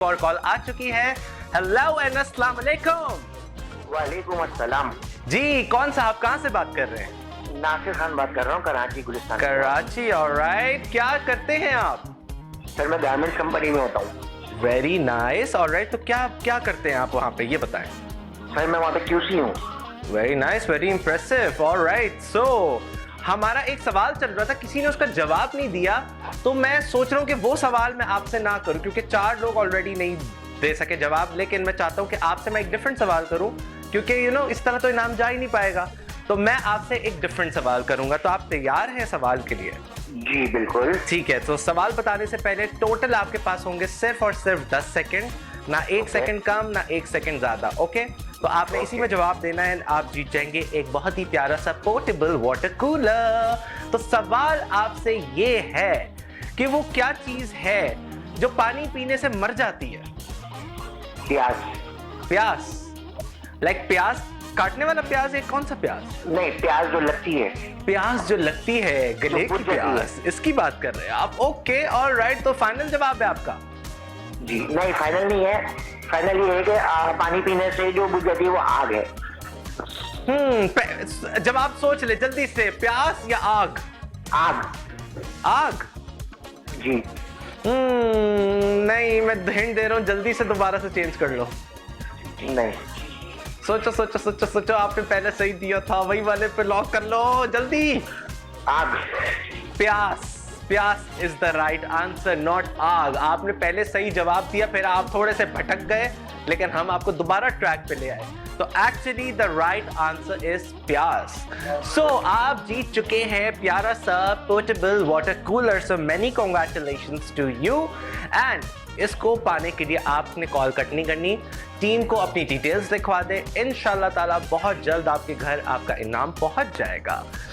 और कॉल आ चुकी है। हेलो एंड अस्सलाम वालेकुम। वालेकुम अस्सलाम। जी कौन साहब कहाँ से बात कर रहे हैं? नासिर खान बात कर रहा हूँ, कराची गुलिस्तान। कराची, ऑलराइट। क्या करते हैं आप? सर मैं गारमेंट्स कंपनी में होता हूँ। Very nice, alright. तो क्या क्या करते हैं आप वहाँ पे, ये बताएं। सर मैं वहाँ पे क्यूसी हूँ। Very nice, very impressive, alright. So हमारा एक सवाल चल रहा था, किसी ने उसका जवाब नहीं दिया, तो मैं सोच रहा हूँ कि वो सवाल मैं आपसे ना करूँ, क्योंकि 4 लोग ऑलरेडी नहीं दे सके जवाब। लेकिन मैं चाहता हूँ कि आपसे मैं एक डिफरेंट सवाल करूँ, क्योंकि इस तरह तो इनाम जा ही नहीं पाएगा। तो मैं आपसे एक डिफरेंट सवाल करूंगा। तो आप तैयार हैं सवाल के लिए? जी बिल्कुल। ठीक है, तो सवाल बताने से पहले टोटल आपके पास होंगे सिर्फ और सिर्फ 10 सेकंड, ना 1 सेकंड कम ना 1 सेकंड ज्यादा। ओके, तो आपने इसी में जवाब देना है। आप जीत जाएंगे एक बहुत ही प्यारा सा पोर्टेबल वाटर कूलर। तो सवाल आपसे ये है कि वो क्या चीज है जो पानी पीने से मर जाती है? प्याज। प्यास? लाइक प्याज काटने वाला प्याज है? कौन सा प्याज? नहीं, प्याज जो लगती है। प्याज जो लगती है, गले की प्याज, इसकी बात कर रहे हैं आप। Okay, alright. तो फाइनल जवाब है आपका? जी नहीं, फाइनल नहीं है। फाइनल ये है कि पानी पीने से जो बुझ जाती है वो आग है। जवाब सोच ले जल्दी से, प्यास या आग? आग। आग? जी नहीं, मैं हिंट दे रहा हूँ, जल्दी से दोबारा से चेंज कर लो। नहीं, सोचो सोचो सोचो सोचो, आपने पहले सही दिया था, वही वाले पे लॉक कर लो जल्दी। आग। प्यास। प्यास is the right answer, not आग। आपने पहले सही जवाब दिया, फिर आप थोड़े से भटक गए, लेकिन हम आपको दोबारा ट्रैक पे ले आए। तो actually the right answer is प्यास। सो आप जीत चुके हैं प्यारा सा portable water cooler. So many congratulations to you. And इसको पाने के लिए आपने कॉल कट नहीं करनी, टीम को अपनी डिटेल्स लिखवा दे। इंशाल्लाह ताला बहुत जल्द आपके घर आपका इनाम पहुंच जाएगा।